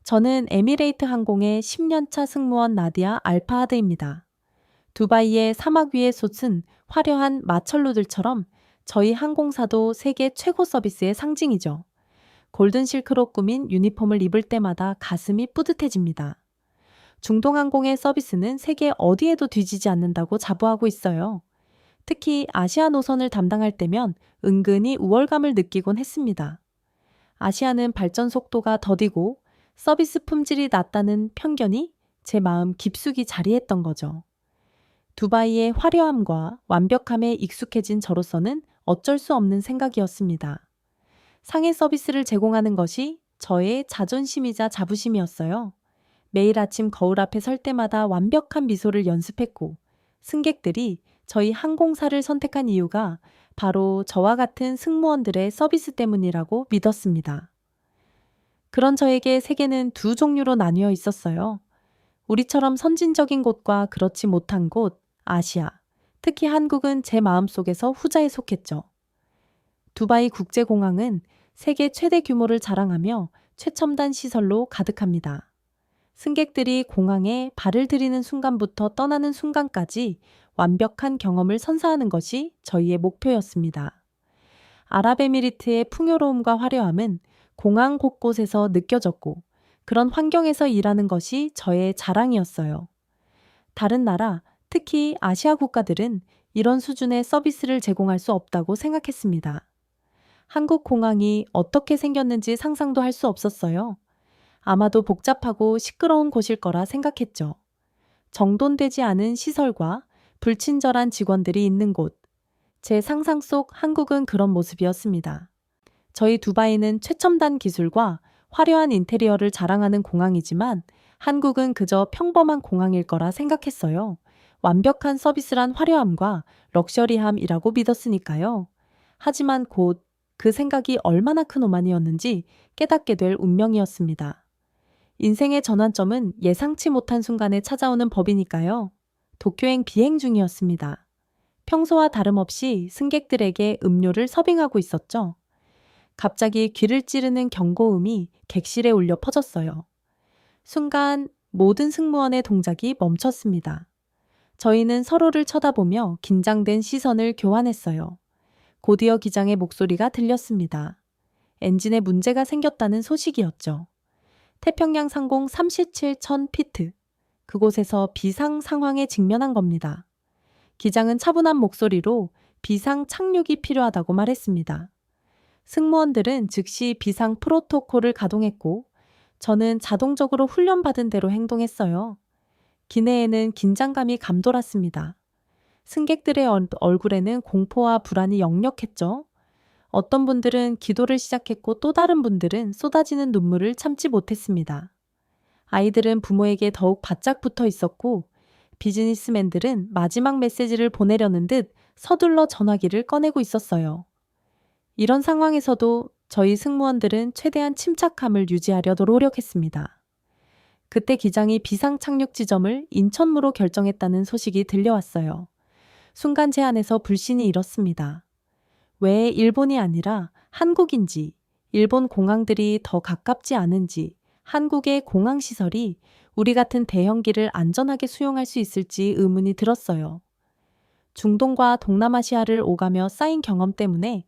저는 에미레이트 항공의 10년차 승무원 나디아 알파하드입니다. 두바이의 사막 위에 솟은 화려한 마철로들처럼 저희 항공사도 세계 최고 서비스의 상징이죠. 골든 실크로 꾸민 유니폼을 입을 때마다 가슴이 뿌듯해집니다. 중동항공의 서비스는 세계 어디에도 뒤지지 않는다고 자부하고 있어요. 특히 아시아 노선을 담당할 때면 은근히 우월감을 느끼곤 했습니다. 아시아는 발전 속도가 더디고 서비스 품질이 낮다는 편견이 제 마음 깊숙이 자리했던 거죠. 두바이의 화려함과 완벽함에 익숙해진 저로서는 어쩔 수 없는 생각이었습니다. 상해 서비스를 제공하는 것이 저의 자존심이자 자부심이었어요. 매일 아침 거울 앞에 설 때마다 완벽한 미소를 연습했고, 승객들이 저희 항공사를 선택한 이유가 바로 저와 같은 승무원들의 서비스 때문이라고 믿었습니다. 그런 저에게 세계는 두 종류로 나뉘어 있었어요. 우리처럼 선진적인 곳과 그렇지 못한 곳, 아시아. 특히 한국은 제 마음속에서 후자에 속했죠. 두바이 국제공항은 세계 최대 규모를 자랑하며 최첨단 시설로 가득합니다. 승객들이 공항에 발을 들이는 순간부터 떠나는 순간까지 완벽한 경험을 선사하는 것이 저희의 목표였습니다. 아랍에미리트의 풍요로움과 화려함은 공항 곳곳에서 느껴졌고, 그런 환경에서 일하는 것이 저의 자랑이었어요. 다른 나라, 특히 아시아 국가들은 이런 수준의 서비스를 제공할 수 없다고 생각했습니다. 한국 공항이 어떻게 생겼는지 상상도 할 수 없었어요. 아마도 복잡하고 시끄러운 곳일 거라 생각했죠. 정돈되지 않은 시설과 불친절한 직원들이 있는 곳. 제 상상 속 한국은 그런 모습이었습니다. 저희 두바이는 최첨단 기술과 화려한 인테리어를 자랑하는 공항이지만 한국은 그저 평범한 공항일 거라 생각했어요. 완벽한 서비스란 화려함과 럭셔리함이라고 믿었으니까요. 하지만 곧 그 생각이 얼마나 큰 오만이었는지 깨닫게 될 운명이었습니다. 인생의 전환점은 예상치 못한 순간에 찾아오는 법이니까요. 도쿄행 비행 중이었습니다. 평소와 다름없이 승객들에게 음료를 서빙하고 있었죠. 갑자기 귀를 찌르는 경고음이 객실에 울려 퍼졌어요. 순간 모든 승무원의 동작이 멈췄습니다. 저희는 서로를 쳐다보며 긴장된 시선을 교환했어요. 곧이어 기장의 목소리가 들렸습니다. 엔진에 문제가 생겼다는 소식이었죠. 태평양 상공 37,000피트. 그곳에서 비상 상황에 직면한 겁니다. 기장은 차분한 목소리로 비상 착륙이 필요하다고 말했습니다. 승무원들은 즉시 비상 프로토콜을 가동했고, 저는 자동적으로 훈련받은 대로 행동했어요. 기내에는 긴장감이 감돌았습니다. 승객들의 얼굴에는 공포와 불안이 역력했죠. 어떤 분들은 기도를 시작했고 또 다른 분들은 쏟아지는 눈물을 참지 못했습니다. 아이들은 부모에게 더욱 바짝 붙어 있었고, 비즈니스맨들은 마지막 메시지를 보내려는 듯 서둘러 전화기를 꺼내고 있었어요. 이런 상황에서도 저희 승무원들은 최대한 침착함을 유지하려 노력했습니다. 그때 기장이 비상 착륙 지점을 인천무로 결정했다는 소식이 들려왔어요. 순간 제 안에서 불신이 일었습니다. 왜 일본이 아니라 한국인지, 일본 공항들이 더 가깝지 않은지, 한국의 공항시설이 우리 같은 대형기를 안전하게 수용할 수 있을지 의문이 들었어요. 중동과 동남아시아를 오가며 쌓인 경험 때문에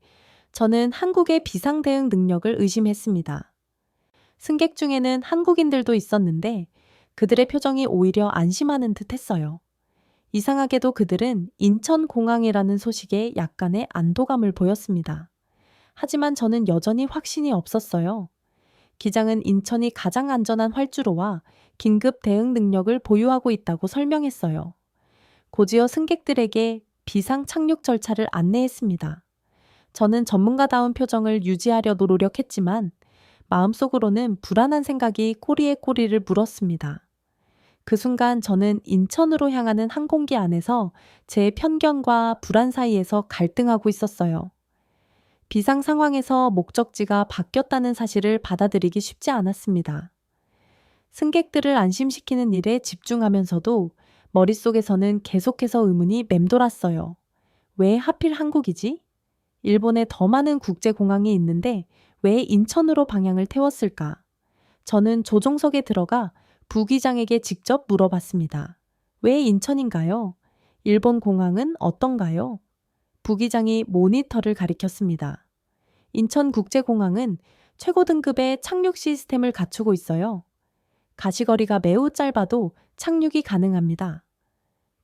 저는 한국의 비상대응 능력을 의심했습니다. 승객 중에는 한국인들도 있었는데 그들의 표정이 오히려 안심하는 듯 했어요. 이상하게도 그들은 인천공항이라는 소식에 약간의 안도감을 보였습니다. 하지만 저는 여전히 확신이 없었어요. 기장은 인천이 가장 안전한 활주로와 긴급 대응 능력을 보유하고 있다고 설명했어요. 곧이어 승객들에게 비상 착륙 절차를 안내했습니다. 저는 전문가다운 표정을 유지하려고 노력했지만 마음속으로는 불안한 생각이 꼬리에 꼬리를 물었습니다. 그 순간 저는 인천으로 향하는 항공기 안에서 제 편견과 불안 사이에서 갈등하고 있었어요. 비상 상황에서 목적지가 바뀌었다는 사실을 받아들이기 쉽지 않았습니다. 승객들을 안심시키는 일에 집중하면서도 머릿속에서는 계속해서 의문이 맴돌았어요. 왜 하필 한국이지? 일본에 더 많은 국제공항이 있는데 왜 인천으로 방향을 태웠을까? 저는 조종석에 들어가 부기장에게 직접 물어봤습니다. 왜 인천인가요? 일본 공항은 어떤가요? 부기장이 모니터를 가리켰습니다. 인천국제공항은 최고 등급의 착륙 시스템을 갖추고 있어요. 가시거리가 매우 짧아도 착륙이 가능합니다.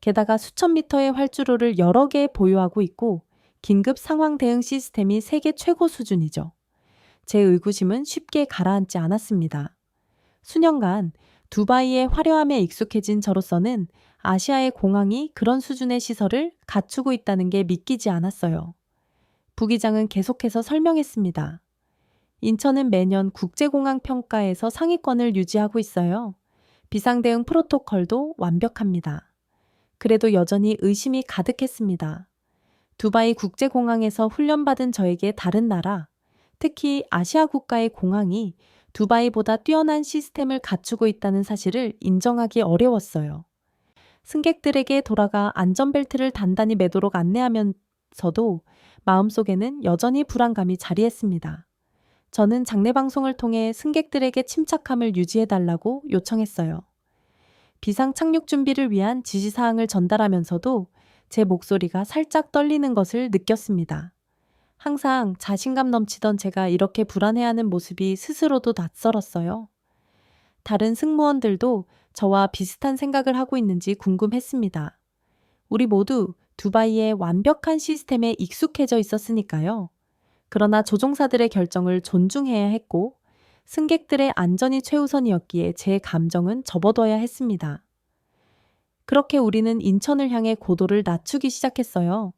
게다가 수천 미터의 활주로를 여러 개 보유하고 있고 긴급 상황 대응 시스템이 세계 최고 수준이죠. 제 의구심은 쉽게 가라앉지 않았습니다. 수년간 두바이의 화려함에 익숙해진 저로서는 아시아의 공항이 그런 수준의 시설을 갖추고 있다는 게 믿기지 않았어요. 부기장은 계속해서 설명했습니다. 인천은 매년 국제공항 평가에서 상위권을 유지하고 있어요. 비상대응 프로토콜도 완벽합니다. 그래도 여전히 의심이 가득했습니다. 두바이 국제공항에서 훈련받은 저에게 다른 나라, 특히 아시아 국가의 공항이 두바이보다 뛰어난 시스템을 갖추고 있다는 사실을 인정하기 어려웠어요. 승객들에게 돌아가 안전벨트를 단단히 매도록 안내하면서도 마음속에는 여전히 불안감이 자리했습니다. 저는 장례 방송을 통해 승객들에게 침착함을 유지해달라고 요청했어요. 비상 착륙 준비를 위한 지시사항을 전달하면서도 제 목소리가 살짝 떨리는 것을 느꼈습니다. 항상 자신감 넘치던 제가 이렇게 불안해하는 모습이 스스로도 낯설었어요. 다른 승무원들도 저와 비슷한 생각을 하고 있는지 궁금했습니다. 우리 모두 두바이의 완벽한 시스템에 익숙해져 있었으니까요. 그러나 조종사들의 결정을 존중해야 했고 승객들의 안전이 최우선이었기에 제 감정은 접어둬야 했습니다. 그렇게 우리는 인천을 향해 고도를 낮추기 시작했어요.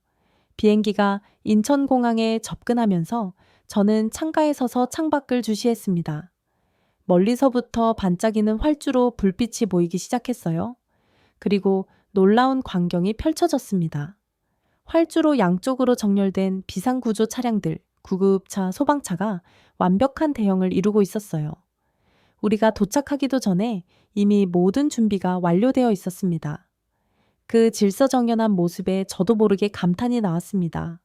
비행기가 인천공항에 접근하면서 저는 창가에 서서 창밖을 주시했습니다. 멀리서부터 반짝이는 활주로 불빛이 보이기 시작했어요. 그리고 놀라운 광경이 펼쳐졌습니다. 활주로 양쪽으로 정렬된 비상구조 차량들, 구급차, 소방차가 완벽한 대형을 이루고 있었어요. 우리가 도착하기도 전에 이미 모든 준비가 완료되어 있었습니다. 그 질서정연한 모습에 저도 모르게 감탄이 나왔습니다.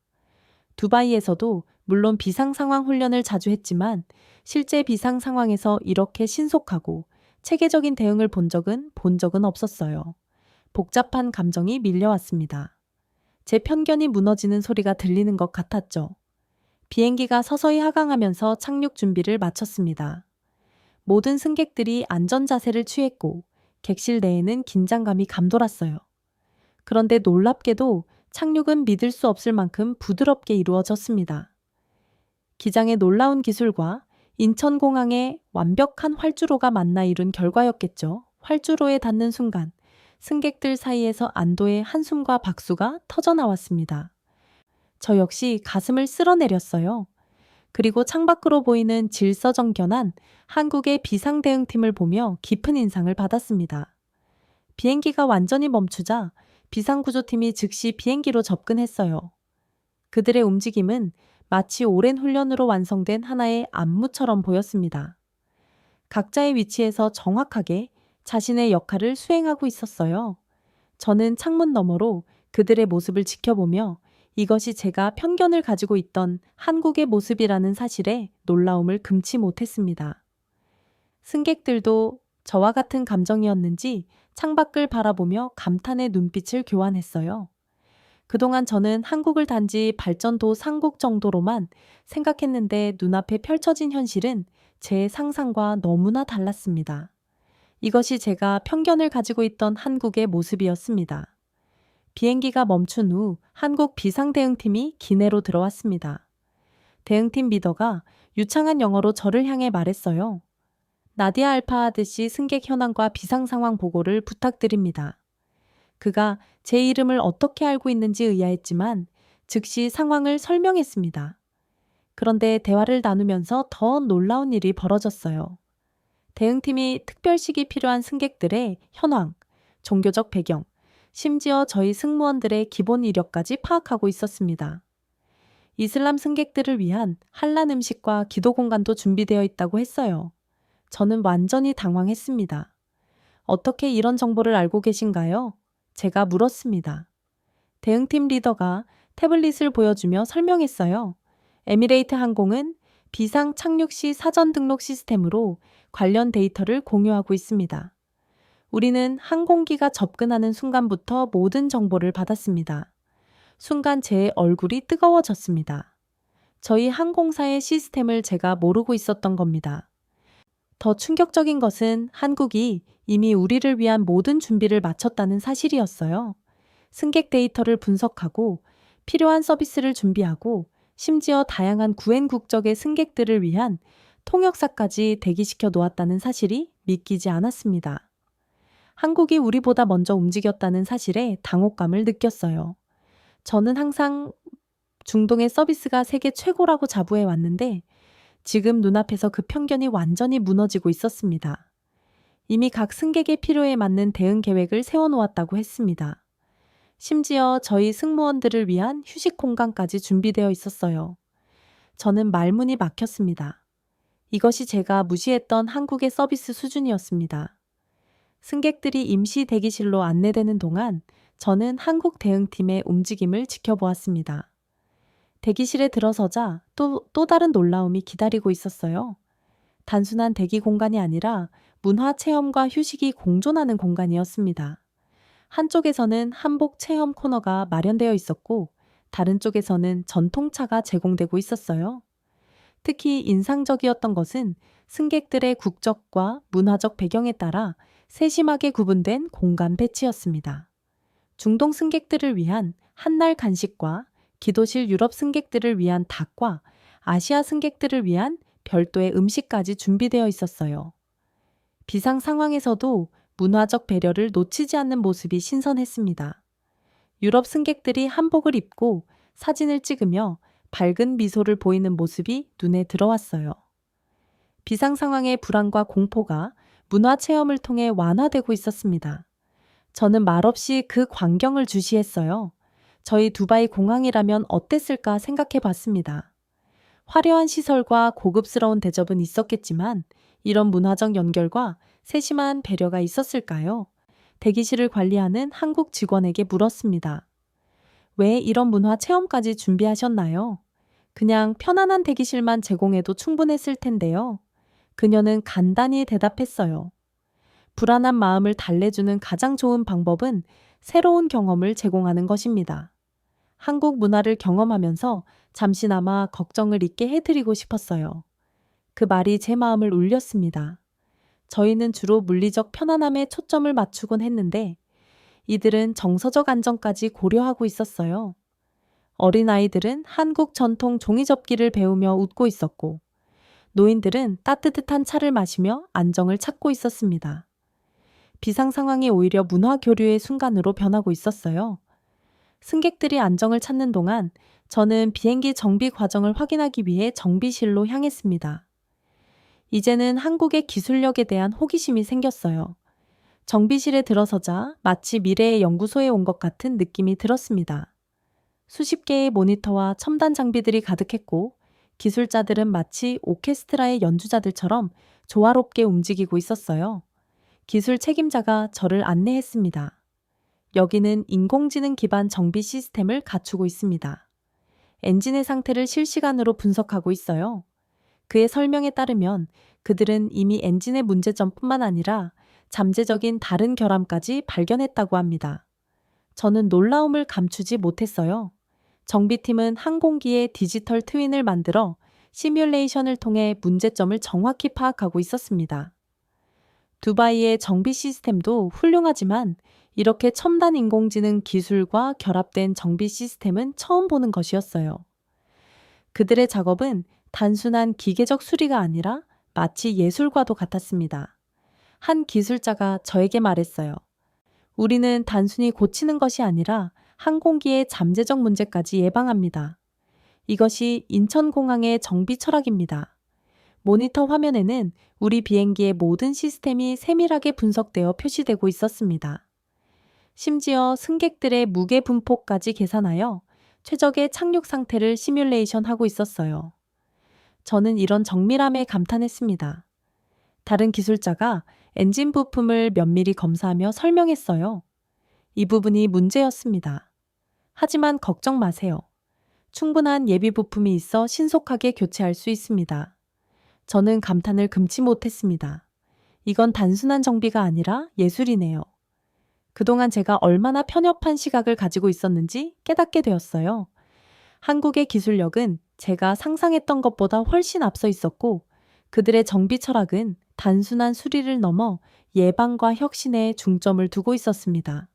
두바이에서도 물론 비상상황 훈련을 자주 했지만 실제 비상 상황에서 이렇게 신속하고 체계적인 대응을 본 적은 없었어요. 복잡한 감정이 밀려왔습니다. 제 편견이 무너지는 소리가 들리는 것 같았죠. 비행기가 서서히 하강하면서 착륙 준비를 마쳤습니다. 모든 승객들이 안전 자세를 취했고 객실 내에는 긴장감이 감돌았어요. 그런데 놀랍게도 착륙은 믿을 수 없을 만큼 부드럽게 이루어졌습니다. 기장의 놀라운 기술과 인천공항의 완벽한 활주로가 만나 이룬 결과였겠죠. 활주로에 닿는 순간 승객들 사이에서 안도의 한숨과 박수가 터져나왔습니다. 저 역시 가슴을 쓸어내렸어요. 그리고 창밖으로 보이는 질서정연한 한국의 비상대응팀을 보며 깊은 인상을 받았습니다. 비행기가 완전히 멈추자 비상구조팀이 즉시 비행기로 접근했어요. 그들의 움직임은 마치 오랜 훈련으로 완성된 하나의 안무처럼 보였습니다. 각자의 위치에서 정확하게 자신의 역할을 수행하고 있었어요. 저는 창문 너머로 그들의 모습을 지켜보며 이것이 제가 편견을 가지고 있던 한국의 모습이라는 사실에 놀라움을 금치 못했습니다. 승객들도 저와 같은 감정이었는지 창밖을 바라보며 감탄의 눈빛을 교환했어요. 그동안 저는 한국을 단지 발전도 상국 정도로만 생각했는데 눈앞에 펼쳐진 현실은 제 상상과 너무나 달랐습니다. 이것이 제가 편견을 가지고 있던 한국의 모습이었습니다. 비행기가 멈춘 후 한국 비상대응팀이 기내로 들어왔습니다. 대응팀 리더가 유창한 영어로 저를 향해 말했어요. 나디아 알파하드 씨 승객 현황과 비상 상황 보고를 부탁드립니다. 그가 제 이름을 어떻게 알고 있는지 의아했지만 즉시 상황을 설명했습니다. 그런데 대화를 나누면서 더 놀라운 일이 벌어졌어요. 대응팀이 특별식이 필요한 승객들의 현황, 종교적 배경, 심지어 저희 승무원들의 기본 이력까지 파악하고 있었습니다. 이슬람 승객들을 위한 할랄 음식과 기도 공간도 준비되어 있다고 했어요. 저는 완전히 당황했습니다. 어떻게 이런 정보를 알고 계신가요? 제가 물었습니다. 대응팀 리더가 태블릿을 보여주며 설명했어요. 에미레이트 항공은 비상 착륙 시 사전 등록 시스템으로 관련 데이터를 공유하고 있습니다. 우리는 항공기가 접근하는 순간부터 모든 정보를 받았습니다. 순간 제 얼굴이 뜨거워졌습니다. 저희 항공사의 시스템을 제가 모르고 있었던 겁니다. 더 충격적인 것은 한국이 이미 우리를 위한 모든 준비를 마쳤다는 사실이었어요. 승객 데이터를 분석하고 필요한 서비스를 준비하고 심지어 다양한 구엔 국적의 승객들을 위한 통역사까지 대기시켜 놓았다는 사실이 믿기지 않았습니다. 한국이 우리보다 먼저 움직였다는 사실에 당혹감을 느꼈어요. 저는 항상 중동의 서비스가 세계 최고라고 자부해 왔는데 지금 눈앞에서 그 편견이 완전히 무너지고 있었습니다. 이미 각 승객의 필요에 맞는 대응 계획을 세워놓았다고 했습니다. 심지어 저희 승무원들을 위한 휴식 공간까지 준비되어 있었어요. 저는 말문이 막혔습니다. 이것이 제가 무시했던 한국의 서비스 수준이었습니다. 승객들이 임시 대기실로 안내되는 동안 저는 한국 대응팀의 움직임을 지켜보았습니다. 대기실에 들어서자 또 다른 놀라움이 기다리고 있었어요. 단순한 대기 공간이 아니라 문화 체험과 휴식이 공존하는 공간이었습니다. 한쪽에서는 한복 체험 코너가 마련되어 있었고 다른 쪽에서는 전통차가 제공되고 있었어요. 특히 인상적이었던 것은 승객들의 국적과 문화적 배경에 따라 세심하게 구분된 공간 배치였습니다. 중동 승객들을 위한 한날 간식과 기도실 유럽 승객들을 위한 닭과 아시아 승객들을 위한 별도의 음식까지 준비되어 있었어요. 비상 상황에서도 문화적 배려를 놓치지 않는 모습이 신선했습니다. 유럽 승객들이 한복을 입고 사진을 찍으며 밝은 미소를 보이는 모습이 눈에 들어왔어요. 비상 상황의 불안과 공포가 문화 체험을 통해 완화되고 있었습니다. 저는 말없이 그 광경을 주시했어요. 저희 두바이 공항이라면 어땠을까 생각해 봤습니다. 화려한 시설과 고급스러운 대접은 있었겠지만 이런 문화적 연결과 세심한 배려가 있었을까요? 대기실을 관리하는 한국 직원에게 물었습니다. 왜 이런 문화 체험까지 준비하셨나요? 그냥 편안한 대기실만 제공해도 충분했을 텐데요. 그녀는 간단히 대답했어요. 불안한 마음을 달래주는 가장 좋은 방법은 새로운 경험을 제공하는 것입니다. 한국 문화를 경험하면서 잠시나마 걱정을 잊게 해드리고 싶었어요. 그 말이 제 마음을 울렸습니다. 저희는 주로 물리적 편안함에 초점을 맞추곤 했는데 이들은 정서적 안정까지 고려하고 있었어요. 어린아이들은 한국 전통 종이접기를 배우며 웃고 있었고 노인들은 따뜻한 차를 마시며 안정을 찾고 있었습니다. 비상 상황이 오히려 문화 교류의 순간으로 변하고 있었어요. 승객들이 안정을 찾는 동안 저는 비행기 정비 과정을 확인하기 위해 정비실로 향했습니다. 이제는 한국의 기술력에 대한 호기심이 생겼어요. 정비실에 들어서자 마치 미래의 연구소에 온 것 같은 느낌이 들었습니다. 수십 개의 모니터와 첨단 장비들이 가득했고 기술자들은 마치 오케스트라의 연주자들처럼 조화롭게 움직이고 있었어요. 기술 책임자가 저를 안내했습니다. 여기는 인공지능 기반 정비 시스템을 갖추고 있습니다. 엔진의 상태를 실시간으로 분석하고 있어요. 그의 설명에 따르면 그들은 이미 엔진의 문제점뿐만 아니라 잠재적인 다른 결함까지 발견했다고 합니다. 저는 놀라움을 감추지 못했어요. 정비팀은 항공기의 디지털 트윈을 만들어 시뮬레이션을 통해 문제점을 정확히 파악하고 있었습니다. 두바이의 정비 시스템도 훌륭하지만 이렇게 첨단 인공지능 기술과 결합된 정비 시스템은 처음 보는 것이었어요. 그들의 작업은 단순한 기계적 수리가 아니라 마치 예술과도 같았습니다. 한 기술자가 저에게 말했어요. 우리는 단순히 고치는 것이 아니라 항공기의 잠재적 문제까지 예방합니다. 이것이 인천공항의 정비 철학입니다. 모니터 화면에는 우리 비행기의 모든 시스템이 세밀하게 분석되어 표시되고 있었습니다. 심지어 승객들의 무게 분포까지 계산하여 최적의 착륙 상태를 시뮬레이션하고 있었어요. 저는 이런 정밀함에 감탄했습니다. 다른 기술자가 엔진 부품을 면밀히 검사하며 설명했어요. 이 부분이 문제였습니다. 하지만 걱정 마세요. 충분한 예비 부품이 있어 신속하게 교체할 수 있습니다. 저는 감탄을 금치 못했습니다. 이건 단순한 정비가 아니라 예술이네요. 그동안 제가 얼마나 편협한 시각을 가지고 있었는지 깨닫게 되었어요. 한국의 기술력은 제가 상상했던 것보다 훨씬 앞서 있었고, 그들의 정비 철학은 단순한 수리를 넘어 예방과 혁신에 중점을 두고 있었습니다.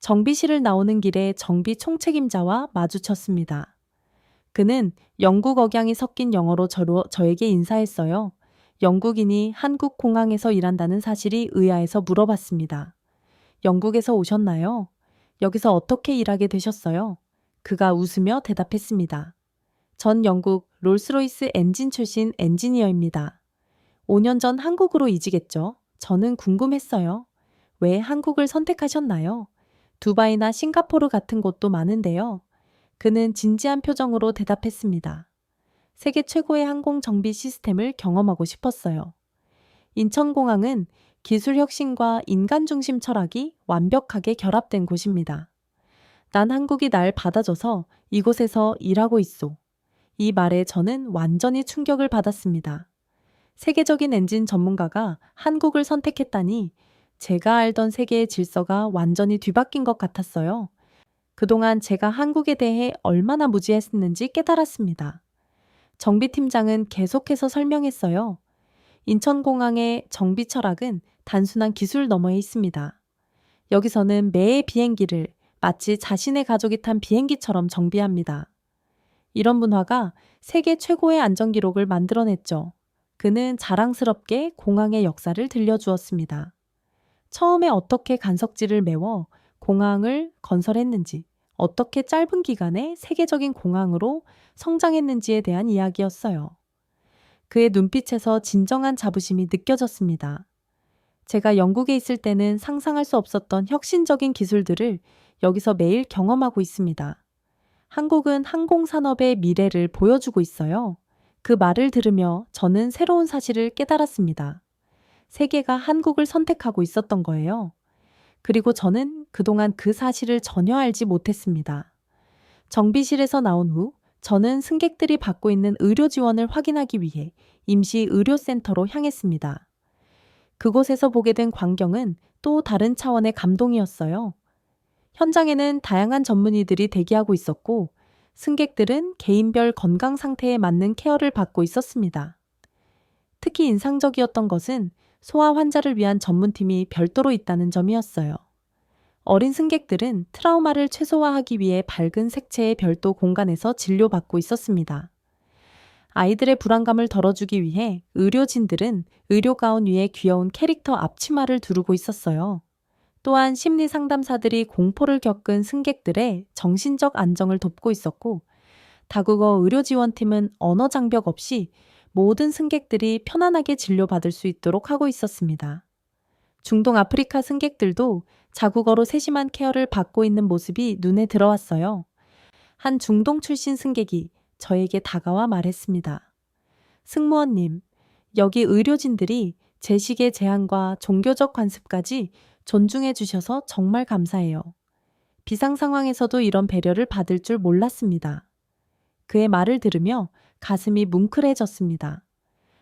정비실을 나오는 길에 정비 총책임자와 마주쳤습니다. 그는 영국 억양이 섞인 영어로 저에게 인사했어요. 영국인이 한국 공항에서 일한다는 사실이 의아해서 물어봤습니다. 영국에서 오셨나요? 여기서 어떻게 일하게 되셨어요? 그가 웃으며 대답했습니다. 전 영국 롤스로이스 엔진 출신 엔지니어입니다. 5년 전 한국으로 이직했죠. 저는 궁금했어요. 왜 한국을 선택하셨나요? 두바이나 싱가포르 같은 곳도 많은데요. 그는 진지한 표정으로 대답했습니다. 세계 최고의 항공 정비 시스템을 경험하고 싶었어요. 인천공항은 기술 혁신과 인간 중심 철학이 완벽하게 결합된 곳입니다. 난 한국이 날 받아줘서 이곳에서 일하고 있소. 이 말에 저는 완전히 충격을 받았습니다. 세계적인 엔진 전문가가 한국을 선택했다니 제가 알던 세계의 질서가 완전히 뒤바뀐 것 같았어요. 그동안 제가 한국에 대해 얼마나 무지했는지 깨달았습니다. 정비팀장은 계속해서 설명했어요. 인천공항의 정비 철학은 단순한 기술 너머에 있습니다. 여기서는 매의 비행기를 마치 자신의 가족이 탄 비행기처럼 정비합니다. 이런 문화가 세계 최고의 안전 기록을 만들어냈죠. 그는 자랑스럽게 공항의 역사를 들려주었습니다. 처음에 어떻게 간석지를 메워 공항을 건설했는지, 어떻게 짧은 기간에 세계적인 공항으로 성장했는지에 대한 이야기였어요. 그의 눈빛에서 진정한 자부심이 느껴졌습니다. 제가 영국에 있을 때는 상상할 수 없었던 혁신적인 기술들을 여기서 매일 경험하고 있습니다. 한국은 항공산업의 미래를 보여주고 있어요. 그 말을 들으며 저는 새로운 사실을 깨달았습니다. 세계가 한국을 선택하고 있었던 거예요. 그리고 저는 그동안 그 사실을 전혀 알지 못했습니다. 정비실에서 나온 후 저는 승객들이 받고 있는 의료 지원을 확인하기 위해 임시 의료센터로 향했습니다. 그곳에서 보게 된 광경은 또 다른 차원의 감동이었어요. 현장에는 다양한 전문의들이 대기하고 있었고, 승객들은 개인별 건강 상태에 맞는 케어를 받고 있었습니다. 특히 인상적이었던 것은 소아 환자를 위한 전문팀이 별도로 있다는 점이었어요. 어린 승객들은 트라우마를 최소화하기 위해 밝은 색채의 별도 공간에서 진료받고 있었습니다. 아이들의 불안감을 덜어주기 위해 의료진들은 의료 가운 위에 귀여운 캐릭터 앞치마를 두르고 있었어요. 또한 심리 상담사들이 공포를 겪은 승객들의 정신적 안정을 돕고 있었고, 다국어 의료지원팀은 언어 장벽 없이 모든 승객들이 편안하게 진료받을 수 있도록 하고 있었습니다. 중동 아프리카 승객들도 자국어로 세심한 케어를 받고 있는 모습이 눈에 들어왔어요. 한 중동 출신 승객이 저에게 다가와 말했습니다. 승무원님, 여기 의료진들이 제식의 제한과 종교적 관습까지 존중해 주셔서 정말 감사해요. 비상 상황에서도 이런 배려를 받을 줄 몰랐습니다. 그의 말을 들으며 가슴이 뭉클해졌습니다.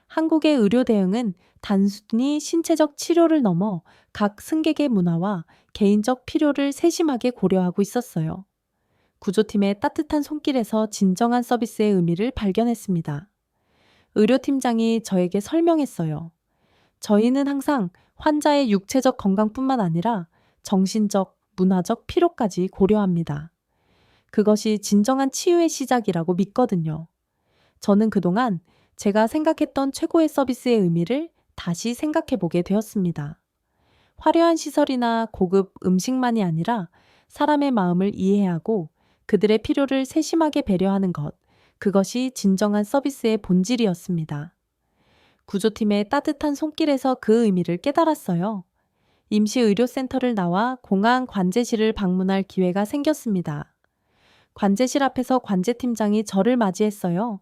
한국의 의료 대응은 단순히 신체적 치료를 넘어 각 승객의 문화와 개인적 필요를 세심하게 고려하고 있었어요. 구조팀의 따뜻한 손길에서 진정한 서비스의 의미를 발견했습니다. 의료팀장이 저에게 설명했어요. 저희는 항상 환자의 육체적 건강뿐만 아니라 정신적, 문화적 필요까지 고려합니다. 그것이 진정한 치유의 시작이라고 믿거든요. 저는 그동안 제가 생각했던 최고의 서비스의 의미를 다시 생각해 보게 되었습니다. 화려한 시설이나 고급 음식만이 아니라 사람의 마음을 이해하고 그들의 필요를 세심하게 배려하는 것, 그것이 진정한 서비스의 본질이었습니다. 구조팀의 따뜻한 손길에서 그 의미를 깨달았어요. 임시의료센터를 나와 공항 관제실을 방문할 기회가 생겼습니다. 관제실 앞에서 관제팀장이 저를 맞이했어요.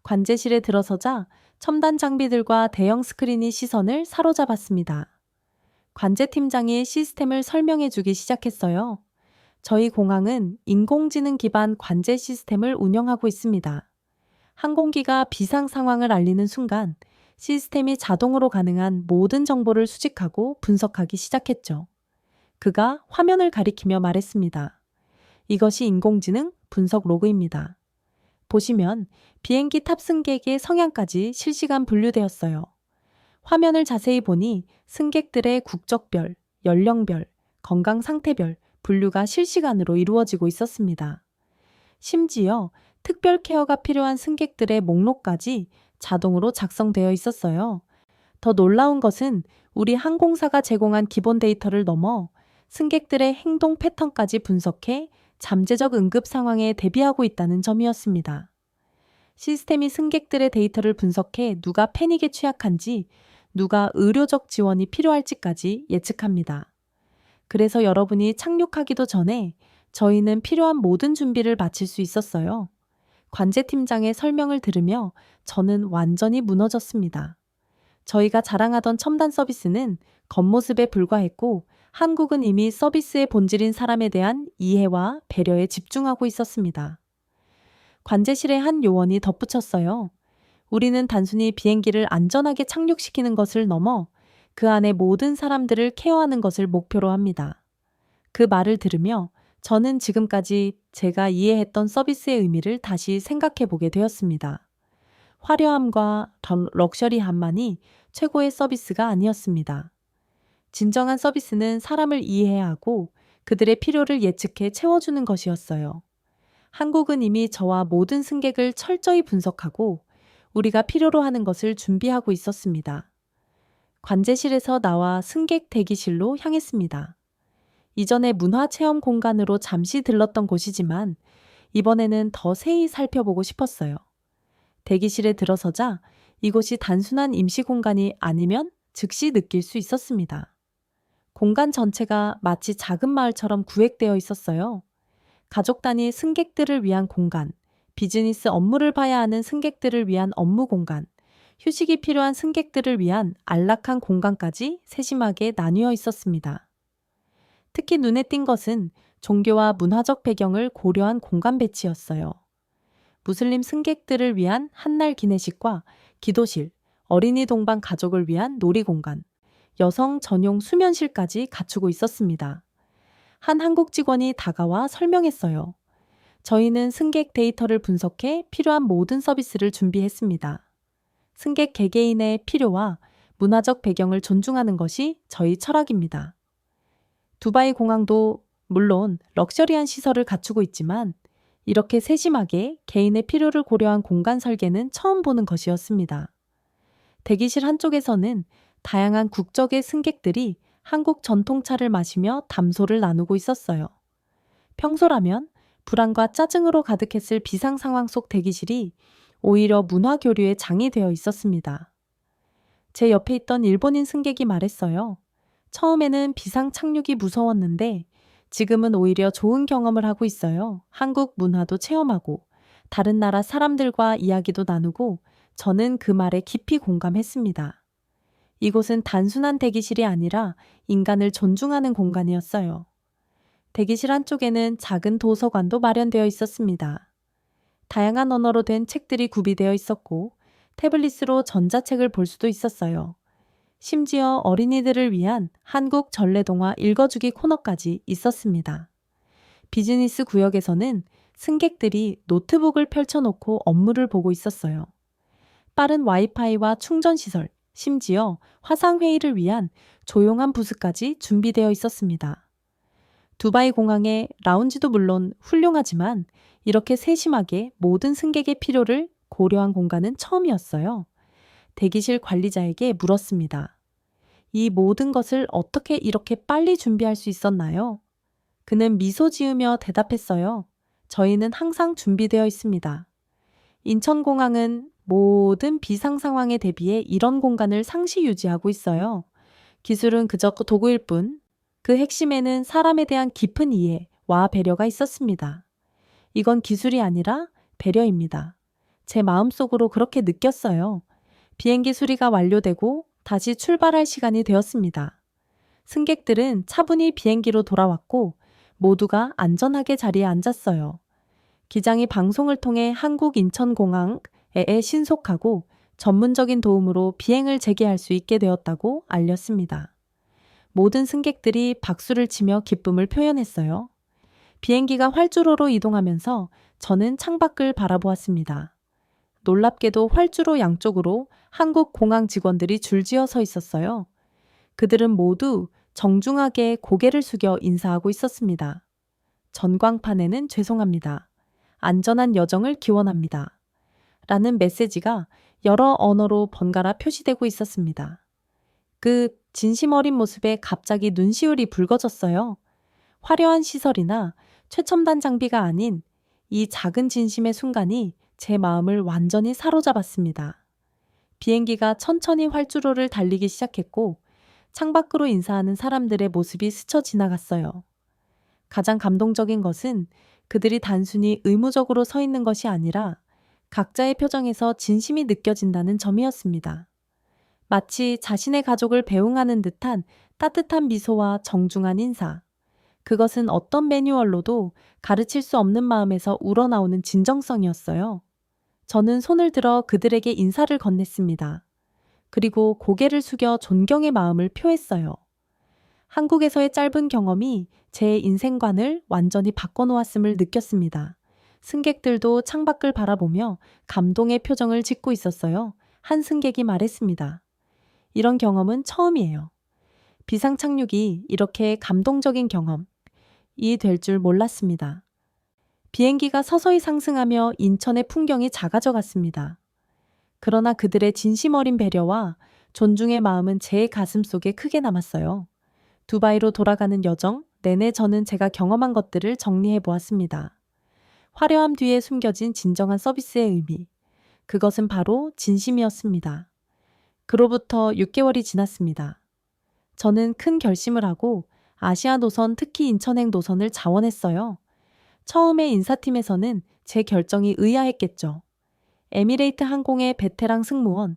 관제실에 들어서자 첨단 장비들과 대형 스크린이 시선을 사로잡았습니다. 관제팀장이 시스템을 설명해 주기 시작했어요. 저희 공항은 인공지능 기반 관제 시스템을 운영하고 있습니다. 항공기가 비상 상황을 알리는 순간 시스템이 자동으로 가능한 모든 정보를 수집하고 분석하기 시작했죠. 그가 화면을 가리키며 말했습니다. 이것이 인공지능 분석 로그입니다. 보시면 비행기 탑승객의 성향까지 실시간 분류되었어요. 화면을 자세히 보니 승객들의 국적별, 연령별, 건강 상태별 분류가 실시간으로 이루어지고 있었습니다. 심지어 특별 케어가 필요한 승객들의 목록까지 자동으로 작성되어 있었어요. 더 놀라운 것은 우리 항공사가 제공한 기본 데이터를 넘어 승객들의 행동 패턴까지 분석해 잠재적 응급 상황에 대비하고 있다는 점이었습니다. 시스템이 승객들의 데이터를 분석해 누가 패닉에 취약한지, 누가 의료적 지원이 필요할지까지 예측합니다. 그래서 여러분이 착륙하기도 전에 저희는 필요한 모든 준비를 마칠 수 있었어요. 관제팀장의 설명을 들으며 저는 완전히 무너졌습니다. 저희가 자랑하던 첨단 서비스는 겉모습에 불과했고 한국은 이미 서비스의 본질인 사람에 대한 이해와 배려에 집중하고 있었습니다. 관제실의 한 요원이 덧붙였어요. 우리는 단순히 비행기를 안전하게 착륙시키는 것을 넘어 그 안에 모든 사람들을 케어하는 것을 목표로 합니다. 그 말을 들으며 저는 지금까지 제가 이해했던 서비스의 의미를 다시 생각해 보게 되었습니다. 화려함과 럭셔리함만이 최고의 서비스가 아니었습니다. 진정한 서비스는 사람을 이해해야 하고 그들의 필요를 예측해 채워주는 것이었어요. 한국은 이미 저와 모든 승객을 철저히 분석하고 우리가 필요로 하는 것을 준비하고 있었습니다. 관제실에서 나와 승객 대기실로 향했습니다. 이전에 문화체험 공간으로 잠시 들렀던 곳이지만 이번에는 더 세히 살펴보고 싶었어요. 대기실에 들어서자 이곳이 단순한 임시 공간이 아니면 즉시 느낄 수 있었습니다. 공간 전체가 마치 작은 마을처럼 구획되어 있었어요. 가족 단위 승객들을 위한 공간, 비즈니스 업무를 봐야 하는 승객들을 위한 업무 공간, 휴식이 필요한 승객들을 위한 안락한 공간까지 세심하게 나뉘어 있었습니다. 특히 눈에 띈 것은 종교와 문화적 배경을 고려한 공간 배치였어요. 무슬림 승객들을 위한 한날 기내식과 기도실, 어린이 동반 가족을 위한 놀이공간, 여성 전용 수면실까지 갖추고 있었습니다. 한 한국 직원이 다가와 설명했어요. 저희는 승객 데이터를 분석해 필요한 모든 서비스를 준비했습니다. 승객 개개인의 필요와 문화적 배경을 존중하는 것이 저희 철학입니다. 두바이 공항도 물론 럭셔리한 시설을 갖추고 있지만 이렇게 세심하게 개인의 필요를 고려한 공간 설계는 처음 보는 것이었습니다. 대기실 한쪽에서는 다양한 국적의 승객들이 한국 전통차를 마시며 담소를 나누고 있었어요. 평소라면 불안과 짜증으로 가득했을 비상 상황 속 대기실이 오히려 문화 교류의 장이 되어 있었습니다. 제 옆에 있던 일본인 승객이 말했어요. 처음에는 비상 착륙이 무서웠는데 지금은 오히려 좋은 경험을 하고 있어요. 한국 문화도 체험하고 다른 나라 사람들과 이야기도 나누고 저는 그 말에 깊이 공감했습니다. 이곳은 단순한 대기실이 아니라 인간을 존중하는 공간이었어요. 대기실 한쪽에는 작은 도서관도 마련되어 있었습니다. 다양한 언어로 된 책들이 구비되어 있었고 태블릿으로 전자책을 볼 수도 있었어요. 심지어 어린이들을 위한 한국 전래동화 읽어주기 코너까지 있었습니다. 비즈니스 구역에서는 승객들이 노트북을 펼쳐놓고 업무를 보고 있었어요. 빠른 와이파이와 충전시설, 심지어 화상회의를 위한 조용한 부스까지 준비되어 있었습니다. 두바이 공항의 라운지도 물론 훌륭하지만 이렇게 세심하게 모든 승객의 필요를 고려한 공간은 처음이었어요. 대기실 관리자에게 물었습니다. 이 모든 것을 어떻게 이렇게 빨리 준비할 수 있었나요? 그는 미소 지으며 대답했어요. 저희는 항상 준비되어 있습니다. 인천공항은 모든 비상 상황에 대비해 이런 공간을 상시 유지하고 있어요. 기술은 그저 도구일 뿐, 그 핵심에는 사람에 대한 깊은 이해와 배려가 있었습니다. 이건 기술이 아니라 배려입니다. 제 마음속으로 그렇게 느꼈어요. 비행기 수리가 완료되고 다시 출발할 시간이 되었습니다. 승객들은 차분히 비행기로 돌아왔고 모두가 안전하게 자리에 앉았어요. 기장이 방송을 통해 한국인천공항에 신속하고 전문적인 도움으로 비행을 재개할 수 있게 되었다고 알렸습니다. 모든 승객들이 박수를 치며 기쁨을 표현했어요. 비행기가 활주로로 이동하면서 저는 창밖을 바라보았습니다. 놀랍게도 활주로 양쪽으로 한국 공항 직원들이 줄지어 서 있었어요. 그들은 모두 정중하게 고개를 숙여 인사하고 있었습니다. 전광판에는 죄송합니다. 안전한 여정을 기원합니다. 라는 메시지가 여러 언어로 번갈아 표시되고 있었습니다. 그 진심 어린 모습에 갑자기 눈시울이 붉어졌어요. 화려한 시설이나 최첨단 장비가 아닌 이 작은 진심의 순간이 제 마음을 완전히 사로잡았습니다. 비행기가 천천히 활주로를 달리기 시작했고 창밖으로 인사하는 사람들의 모습이 스쳐 지나갔어요. 가장 감동적인 것은 그들이 단순히 의무적으로 서 있는 것이 아니라 각자의 표정에서 진심이 느껴진다는 점이었습니다. 마치 자신의 가족을 배웅하는 듯한 따뜻한 미소와 정중한 인사. 그것은 어떤 매뉴얼로도 가르칠 수 없는 마음에서 우러나오는 진정성이었어요. 저는 손을 들어 그들에게 인사를 건넸습니다. 그리고 고개를 숙여 존경의 마음을 표했어요. 한국에서의 짧은 경험이 제 인생관을 완전히 바꿔놓았음을 느꼈습니다. 승객들도 창밖을 바라보며 감동의 표정을 짓고 있었어요. 한 승객이 말했습니다. 이런 경험은 처음이에요. 비상 착륙이 이렇게 감동적인 경험이 될 줄 몰랐습니다. 비행기가 서서히 상승하며 인천의 풍경이 작아져 갔습니다. 그러나 그들의 진심 어린 배려와 존중의 마음은 제 가슴 속에 크게 남았어요. 두바이로 돌아가는 여정 내내 저는 제가 경험한 것들을 정리해 보았습니다. 화려함 뒤에 숨겨진 진정한 서비스의 의미. 그것은 바로 진심이었습니다. 그로부터 6개월이 지났습니다. 저는 큰 결심을 하고 아시아 노선, 특히 인천행 노선을 자원했어요. 처음에 인사팀에서는 제 결정이 의아했겠죠. 에미레이트 항공의 베테랑 승무원,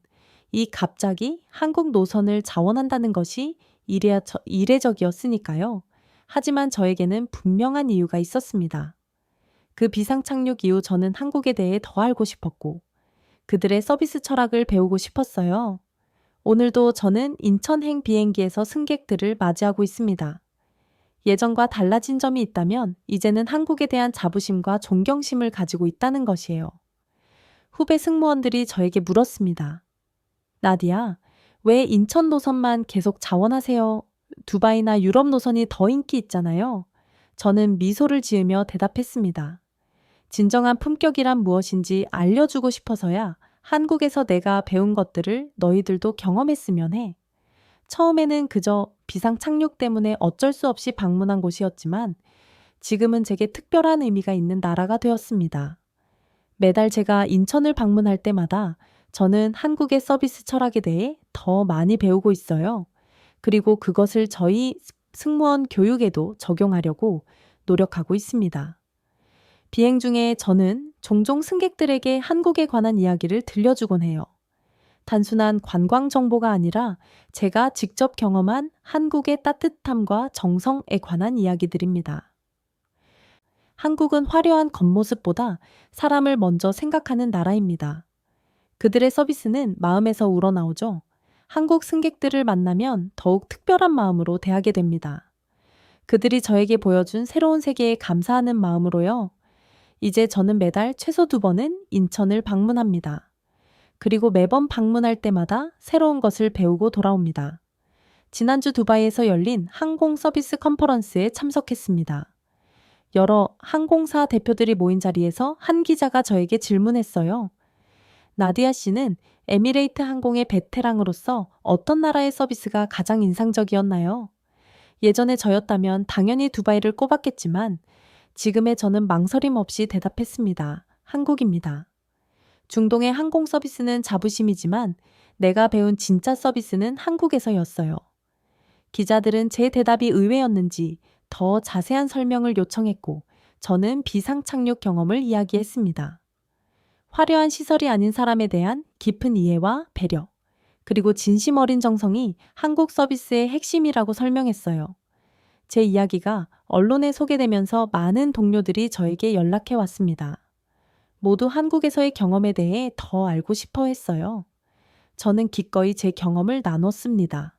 이 갑자기 한국 노선을 자원한다는 것이 이례적이었으니까요. 하지만 저에게는 분명한 이유가 있었습니다. 그 비상착륙 이후 저는 한국에 대해 더 알고 싶었고 그들의 서비스 철학을 배우고 싶었어요. 오늘도 저는 인천행 비행기에서 승객들을 맞이하고 있습니다. 예전과 달라진 점이 있다면 이제는 한국에 대한 자부심과 존경심을 가지고 있다는 것이에요. 후배 승무원들이 저에게 물었습니다. 나디아, 왜 인천 노선만 계속 자원하세요? 두바이나 유럽 노선이 더 인기 있잖아요. 저는 미소를 지으며 대답했습니다. 진정한 품격이란 무엇인지 알려주고 싶어서야. 한국에서 내가 배운 것들을 너희들도 경험했으면 해. 처음에는 그저 비상 착륙 때문에 어쩔 수 없이 방문한 곳이었지만 지금은 제게 특별한 의미가 있는 나라가 되었습니다. 매달 제가 인천을 방문할 때마다 저는 한국의 서비스 철학에 대해 더 많이 배우고 있어요. 그리고 그것을 저희 승무원 교육에도 적용하려고 노력하고 있습니다. 비행 중에 저는 종종 승객들에게 한국에 관한 이야기를 들려주곤 해요. 단순한 관광 정보가 아니라 제가 직접 경험한 한국의 따뜻함과 정성에 관한 이야기들입니다. 한국은 화려한 겉모습보다 사람을 먼저 생각하는 나라입니다. 그들의 서비스는 마음에서 우러나오죠. 한국 승객들을 만나면 더욱 특별한 마음으로 대하게 됩니다. 그들이 저에게 보여준 새로운 세계에 감사하는 마음으로요. 이제 저는 매달 최소 2번은 인천을 방문합니다. 그리고 매번 방문할 때마다 새로운 것을 배우고 돌아옵니다. 지난주 두바이에서 열린 항공 서비스 컨퍼런스에 참석했습니다. 여러 항공사 대표들이 모인 자리에서 한 기자가 저에게 질문했어요. 나디아 씨는 에미레이트 항공의 베테랑으로서 어떤 나라의 서비스가 가장 인상적이었나요? 예전에 저였다면 당연히 두바이를 꼽았겠지만 지금의 저는 망설임 없이 대답했습니다. 한국입니다. 중동의 항공 서비스는 자부심이지만 내가 배운 진짜 서비스는 한국에서였어요. 기자들은 제 대답이 의외였는지 더 자세한 설명을 요청했고 저는 비상착륙 경험을 이야기했습니다. 화려한 시설이 아닌 사람에 대한 깊은 이해와 배려, 그리고 진심 어린 정성이 한국 서비스의 핵심이라고 설명했어요. 제 이야기가 언론에 소개되면서 많은 동료들이 저에게 연락해 왔습니다. 모두 한국에서의 경험에 대해 더 알고 싶어 했어요. 저는 기꺼이 제 경험을 나눴습니다.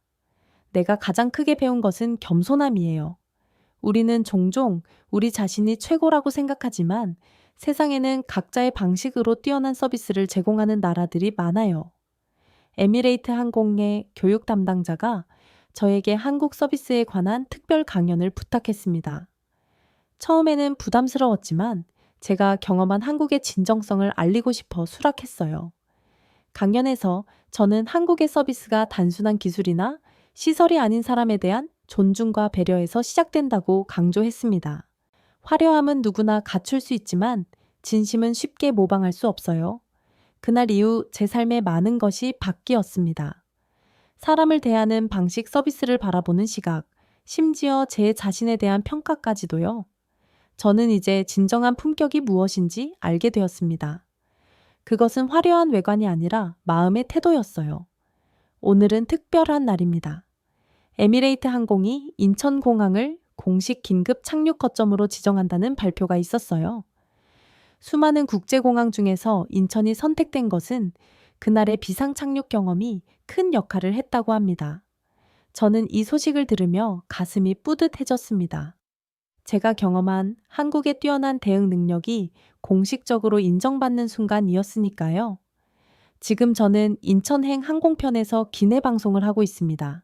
내가 가장 크게 배운 것은 겸손함이에요. 우리는 종종 우리 자신이 최고라고 생각하지만 세상에는 각자의 방식으로 뛰어난 서비스를 제공하는 나라들이 많아요. 에미레이트 항공의 교육 담당자가 저에게 한국 서비스에 관한 특별 강연을 부탁했습니다. 처음에는 부담스러웠지만 제가 경험한 한국의 진정성을 알리고 싶어 수락했어요. 강연에서 저는 한국의 서비스가 단순한 기술이나 시설이 아닌 사람에 대한 존중과 배려에서 시작된다고 강조했습니다. 화려함은 누구나 갖출 수 있지만 진심은 쉽게 모방할 수 없어요. 그날 이후 제 삶의 많은 것이 바뀌었습니다. 사람을 대하는 방식, 서비스를 바라보는 시각, 심지어 제 자신에 대한 평가까지도요. 저는 이제 진정한 품격이 무엇인지 알게 되었습니다. 그것은 화려한 외관이 아니라 마음의 태도였어요. 오늘은 특별한 날입니다. 에미레이트 항공이 인천공항을 공식 긴급 착륙 거점으로 지정한다는 발표가 있었어요. 수많은 국제공항 중에서 인천이 선택된 것은 그날의 비상 착륙 경험이 큰 역할을 했다고 합니다. 저는 이 소식을 들으며 가슴이 뿌듯해졌습니다. 제가 경험한 한국의 뛰어난 대응 능력이 공식적으로 인정받는 순간이었으니까요. 지금 저는 인천행 항공편에서 기내 방송을 하고 있습니다.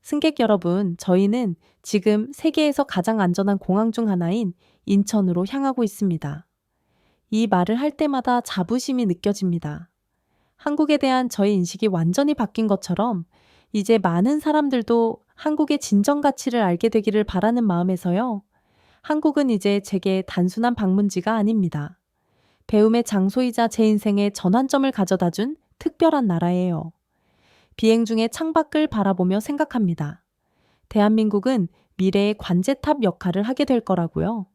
승객 여러분, 저희는 지금 세계에서 가장 안전한 공항 중 하나인 인천으로 향하고 있습니다. 이 말을 할 때마다 자부심이 느껴집니다. 한국에 대한 저의 인식이 완전히 바뀐 것처럼 이제 많은 사람들도 한국의 진정 가치를 알게 되기를 바라는 마음에서요. 한국은 이제 제게 단순한 방문지가 아닙니다. 배움의 장소이자 제 인생의 전환점을 가져다 준 특별한 나라예요. 비행 중에 창밖을 바라보며 생각합니다. 대한민국은 미래의 관제탑 역할을 하게 될 거라고요.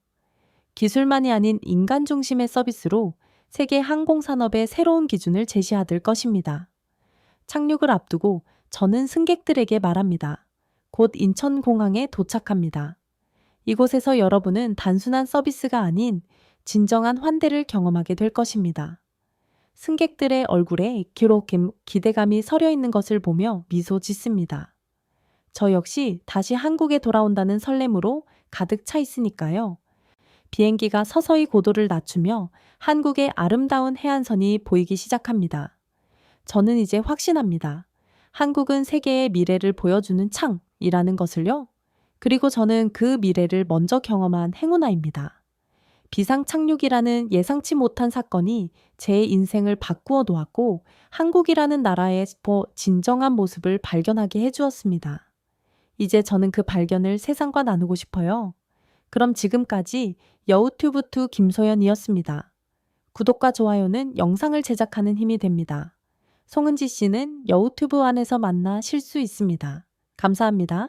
기술만이 아닌 인간 중심의 서비스로 세계 항공산업의 새로운 기준을 제시할 것입니다. 착륙을 앞두고 저는 승객들에게 말합니다. 곧 인천공항에 도착합니다. 이곳에서 여러분은 단순한 서비스가 아닌 진정한 환대를 경험하게 될 것입니다. 승객들의 얼굴에 기대감이 서려 있는 것을 보며 미소 짓습니다. 저 역시 다시 한국에 돌아온다는 설렘으로 가득 차 있으니까요. 비행기가 서서히 고도를 낮추며 한국의 아름다운 해안선이 보이기 시작합니다. 저는 이제 확신합니다. 한국은 세계의 미래를 보여주는 창이라는 것을요. 그리고 저는 그 미래를 먼저 경험한 행운아입니다. 비상 착륙이라는 예상치 못한 사건이 제 인생을 바꾸어 놓았고 한국이라는 나라의 진정한 모습을 발견하게 해주었습니다. 이제 저는 그 발견을 세상과 나누고 싶어요. 그럼 지금까지 여우튜브2 김소연이었습니다. 구독과 좋아요는 영상을 제작하는 힘이 됩니다. 송은지 씨는 여우튜브 안에서 만나실 수 있습니다. 감사합니다.